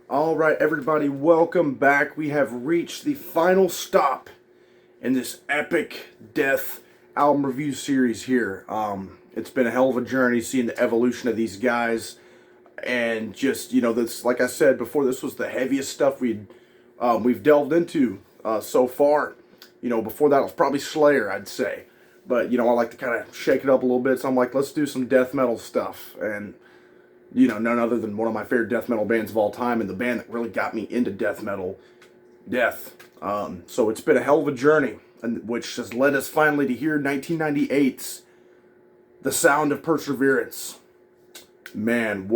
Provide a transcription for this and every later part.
All right, everybody, welcome back. We have reached the final stop in this epic death album review series here. It's been a hell of a journey seeing the evolution of these guys, and just this, like I said before, this was the heaviest stuff we've delved into so far. Before that it was probably Slayer, I'd say, but I like to kind of shake it up a little bit. So I'm like, let's do some death metal stuff, and none other than one of my favorite death metal bands of all time, and the band that really got me into death metal, Death. So it's been a hell of a journey, and which has led us finally to hear 1998's The Sound of Perseverance. Man,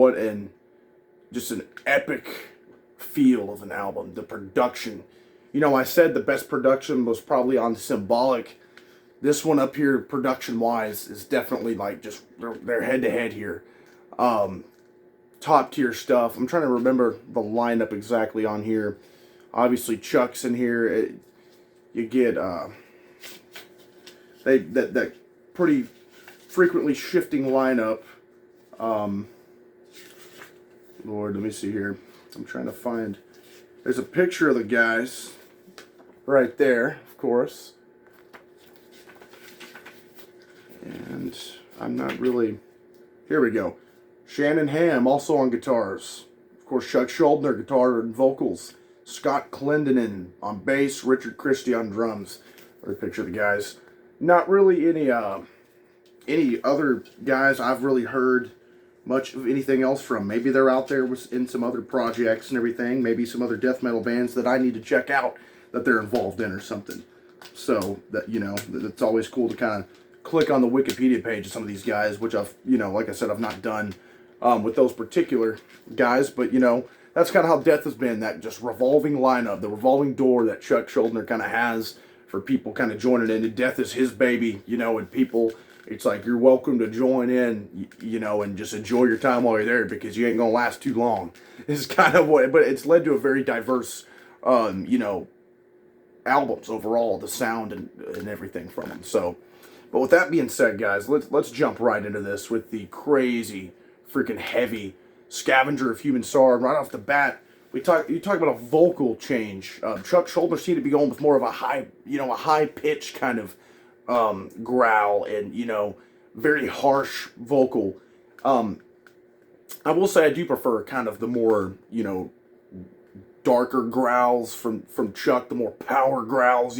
just an epic feel of an album. The production. I said the best production was probably on Symbolic. This one up here, production-wise, is definitely like just, they're head-to-head here. Top tier stuff. I'm trying to remember the lineup exactly on here. Obviously Chuck's in here. You get that pretty frequently shifting lineup. Lord, let me see here. I'm trying to find. There's a picture of the guys right there, of course. And I'm not really. Here we go. Shannon Hamm, also on guitars. Of course, Chuck Schuldiner, guitar and vocals. Scott Clendenin on bass. Richard Christie on drums. There's a picture of the guys. Not really any other guys I've really heard much of anything else from. Maybe they're out there in some other projects and everything. Maybe some other death metal bands that I need to check out that they're involved in or something. So, it's always cool to kind of click on the Wikipedia page of some of these guys, which I've, like I said, I've not done with those particular guys, but that's kind of how Death has been, that just revolving lineup, the revolving door that Chuck Schuldiner kind of has for people kind of joining in. And Death is his baby, and people, it's like, you're welcome to join in, and just enjoy your time while you're there, because you ain't gonna last too long. It's kind of what, but it's led to a very diverse, albums overall, the sound and everything from them. So, but with that being said, guys, let's jump right into this with the crazy, freaking heavy Scavenger of Human Sorrow. Right off the bat, you talk about a vocal change. Chuck Schuldiner seemed to be going with more of a high pitch kind of growl and very harsh vocal. I will say I do prefer kind of the more darker growls from Chuck, the more power growls,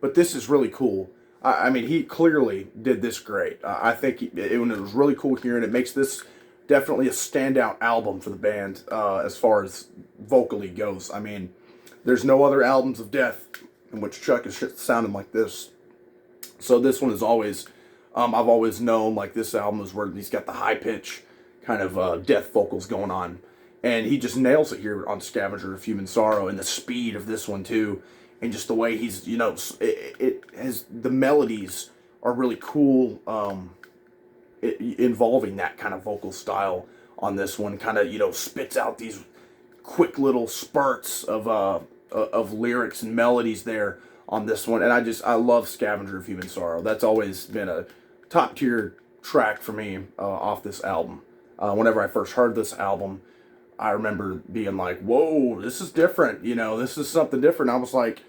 But this is really cool. I mean, he clearly did this great. I think it was really cool hearing. It makes this definitely a standout album for the band as far as vocally goes. I mean, there's no other albums of Death in which Chuck is sounding like this. So this one is always, I've always known like this album is where he's got the high pitch kind of Death vocals going on. And he just nails it here on Scavenger of Human Sorrow, and the speed of this one too. And just the way he's, it has, the melodies are really cool, involving that kind of vocal style on this one. Kind of, spits out these quick little spurts of lyrics and melodies there on this one. And I love Scavenger of Human Sorrow. That's always been a top tier track for me off this album. Whenever I first heard this album, I remember being like, whoa, this is different. This is something different. I was like,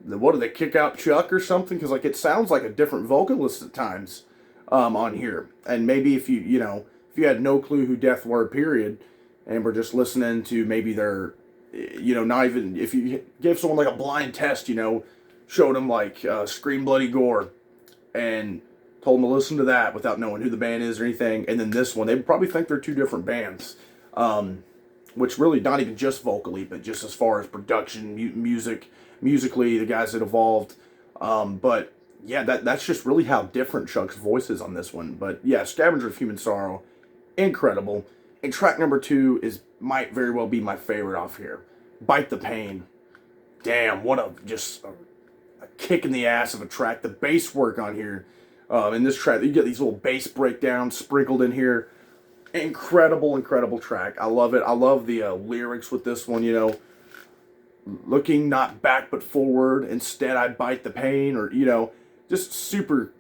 what, did they kick out Chuck or something? Because it sounds like a different vocalist at times on here. And maybe if you had no clue who Death were, period, and were just listening to maybe their, not even, if you gave someone like a blind test, showed them like Scream Bloody Gore and told them to listen to that without knowing who the band is or anything, and then this one, they would probably think they're two different bands. Which really, not even just vocally, but just as far as production, musically, the guys that evolved. But yeah, that's just really how different Chuck's voice is on this one. But yeah, Scavenger of Human Sorrow, incredible. And track number 2 might very well be my favorite off here. Bite the Pain. Damn, what a kick in the ass of a track. The bass work on here, in this track, you get these little bass breakdowns sprinkled in here. Incredible track. I love it. I love the lyrics with this one, looking not back but forward, instead I bite the pain, or just super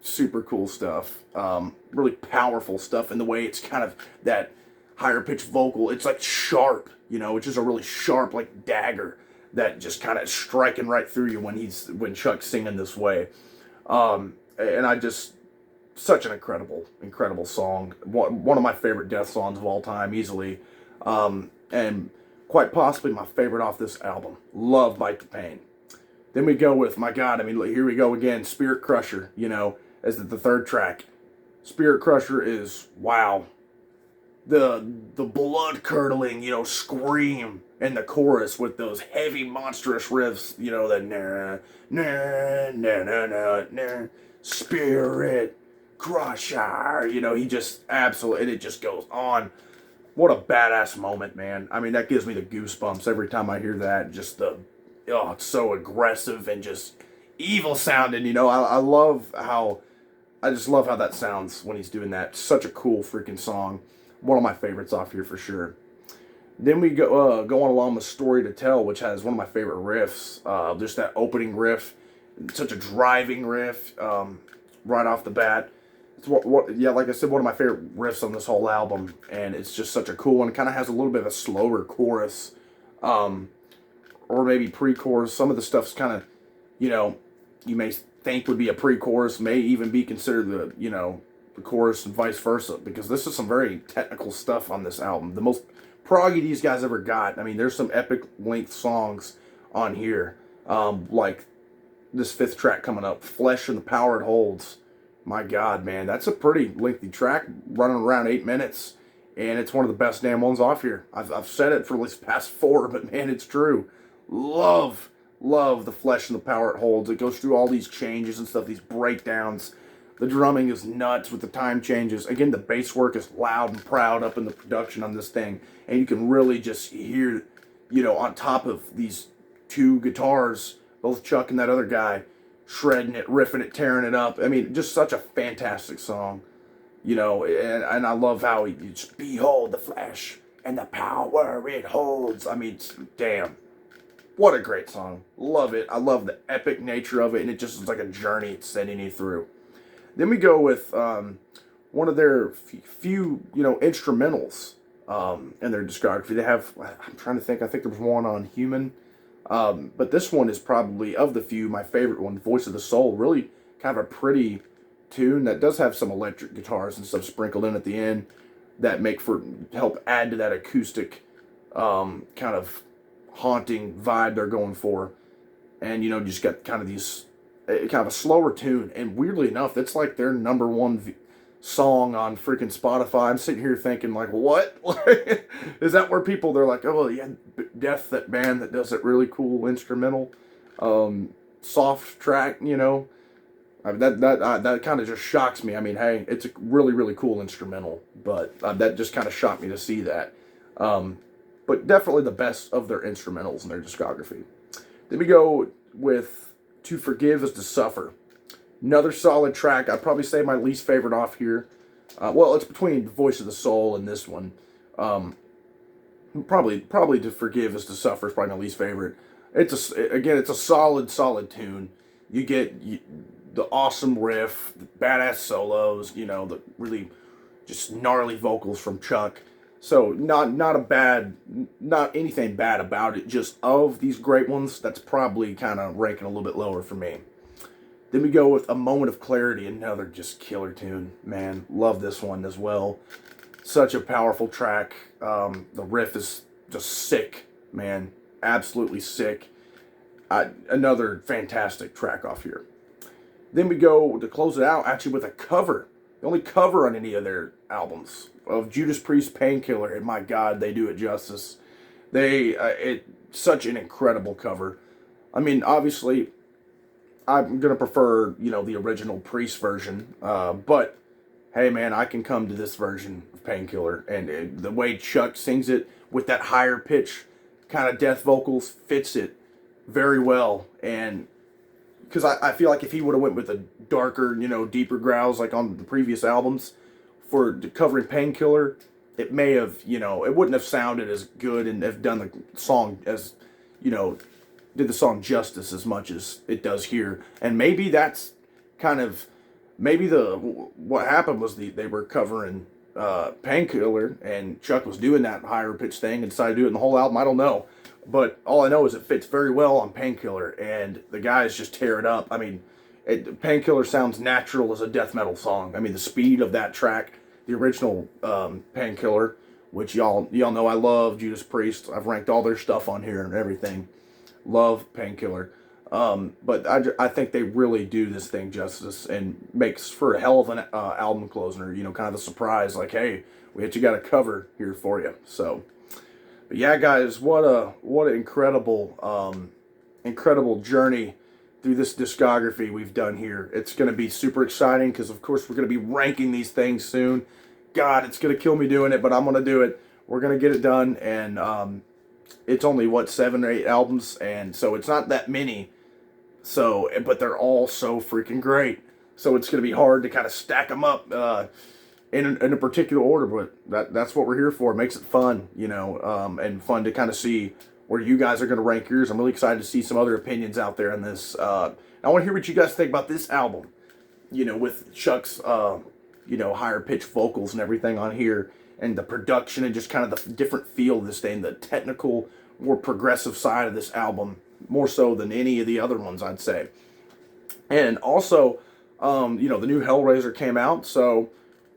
cool stuff. Really powerful stuff in the way it's kind of that higher pitched vocal. It's like sharp, which is a really sharp like dagger that just kind of striking right through you when Chuck's singing this way. And I just such an incredible song. One of my favorite Death songs of all time, easily, and quite possibly my favorite off this album. Love Bite the Pain. Then we go with, my God, I mean, here we go again, Spirit Crusher, as the third track. Spirit Crusher is, wow. The blood-curdling, scream in the chorus with those heavy, monstrous riffs, the na, Spirit Crusher, he just absolutely, and it just goes on. What a badass moment, man. I mean, that gives me the goosebumps every time I hear that. Just it's so aggressive and just evil sounding, I just love how that sounds when he's doing that. Such a cool freaking song. One of my favorites off here for sure. Then we go going along with Story to Tell, which has one of my favorite riffs. Just that opening riff, such a driving riff right off the bat. It's like I said, one of my favorite riffs on this whole album, and it's just such a cool one. It kind of has a little bit of a slower chorus, or maybe pre-chorus. Some of the stuff's kind of, you may think would be a pre-chorus, may even be considered the chorus, and vice versa, because this is some very technical stuff on this album. The most proggy these guys ever got. I mean, there's some epic length songs on here, like this fifth track coming up, Flesh and the Power It Holds. My God, man, that's a pretty lengthy track, running around 8 minutes, and it's one of the best damn ones off here. I've said it for at least past 4, but man, it's true. Love the Flesh and the Power It Holds. It goes through all these changes and stuff, these breakdowns. The drumming is nuts with the time changes. Again, the bass work is loud and proud up in the production on this thing, and you can really just hear, on top of these 2 guitars, both Chuck and that other guy, shredding it, riffing it, tearing it up. I mean, just such a fantastic song, and I love how he just, behold the flesh and the power it holds. I mean, damn, what a great song. Love it. I love the epic nature of it, and it just is like a journey it's sending you through. Then we go with one of their few, instrumentals in their discography. They have, I'm trying to think, I think there was one on Human. But this one is probably, of the few, my favorite one, Voice of the Soul. Really kind of a pretty tune that does have some electric guitars and stuff sprinkled in at the end that help add to that acoustic kind of haunting vibe they're going for. And, just got kind of these, kind of a slower tune. And weirdly enough, that's like their number one song on freaking Spotify. I'm sitting here thinking, like, what? Is that where they're like, oh yeah, Death, that band that does that really cool instrumental soft track, I mean, that kind of just shocks me. I mean, hey, it's a really cool instrumental, but that just kind of shocked me to see that. But definitely the best of their instrumentals in their discography. Then we go with To Forgive Is to Suffer. Another solid track. I'd probably say my least favorite off here. Well, it's between Voice of the Soul and this one. Probably To Forgive Is to Suffer is probably my least favorite. It's a solid tune. You get the awesome riff, the badass solos, the really just gnarly vocals from Chuck. So not anything bad about it. Just of these great ones, that's probably kind of ranking a little bit lower for me. Then we go with A Moment of Clarity, another just killer tune. Man, love this one as well. Such a powerful track. The riff is just sick, man. Absolutely sick. Another fantastic track off here. Then we go to close it out actually with a cover. The only cover on any of their albums of Judas Priest's Painkiller. And my God, they do it justice. It's such an incredible cover. I mean, obviously, I'm going to prefer, the original Priest version. But, hey, man, I can come to this version of Painkiller. And the way Chuck sings it with that higher pitch kind of death vocals fits it very well. And because I feel like if he would have went with a darker, deeper growls like on the previous albums for covering Painkiller, it may have, it wouldn't have sounded as good and have done the song as, did the song justice as much as it does here. And maybe that's kind of, what happened was they were covering Painkiller, and Chuck was doing that higher pitch thing and decided to do it in the whole album. I don't know. But all I know is it fits very well on Painkiller, and the guys just tear it up. I mean, Painkiller sounds natural as a death metal song. I mean, the speed of that track, the original Painkiller, which y'all know I love Judas Priest. I've ranked all their stuff on here and everything. Love Painkiller. But I think they really do this thing justice and makes for a hell of an album closer. You know, kind of a surprise, like, hey, we actually got a cover here for you. So, but yeah, guys, what an incredible journey through this discography we've done here. It's going to be super exciting because, of course, we're going to be ranking these things soon. God, it's going to kill me doing it, but I'm going to do it. We're going to get it done, and it's only, 7 or 8 albums, and so it's not that many. So, but they're all so freaking great. So it's going to be hard to kind of stack them up in a particular order, but that's what we're here for. It makes it fun, you know, and fun to kind of see where you guys are going to rank yours. I'm really excited to see some other opinions out there on this. I want to hear what you guys think about this album, you know, with Chuck's, you know, higher pitched vocals and everything on here, and the production and just kind of the different feel of this thing, the technical, more progressive side of this album, more so than any of the other ones, I'd say. And also, you know, the new Hellraiser came out, so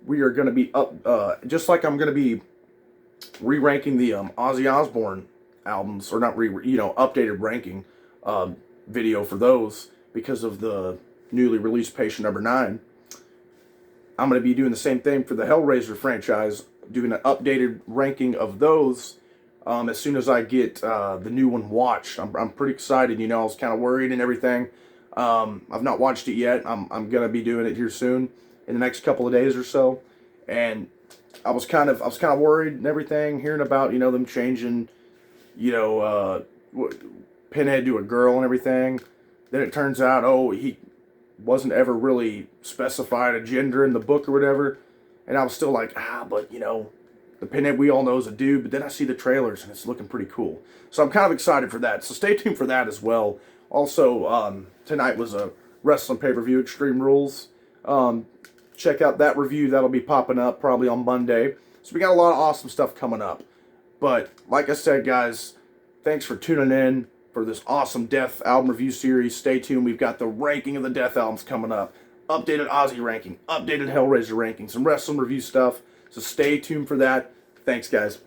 we are going to be up, just like I'm going to be re-ranking the Ozzy Osbourne albums, or not updated ranking video for those because of the newly released Patient Number 9. I'm going to be doing the same thing for the Hellraiser franchise, doing an updated ranking of those as soon as I get the new one watched. I'm pretty excited. You know, I was kind of worried and everything. I've not watched it yet. I'm going to be doing it here soon in the next couple of days or so. And I was kind of worried and everything, hearing about, you know, them changing, you know, Pinhead to a girl and everything. Then it turns out, oh, he wasn't ever really specified a gender in the book or whatever. And I was still like, but, you know, the Pinhead we all know is a dude. But then I see the trailers and it's looking pretty cool. So I'm kind of excited for that. So stay tuned for that as well. Also, tonight was a wrestling pay-per-view, Extreme Rules. Check out that review. That'll be popping up probably on Monday. So we got a lot of awesome stuff coming up. But like I said, guys, thanks for tuning in for this awesome Death album review series. Stay tuned. We've got the ranking of the Death albums coming up. Updated Ozzy ranking. Updated Hellraiser ranking. Some wrestling review stuff. So stay tuned for that. Thanks, guys.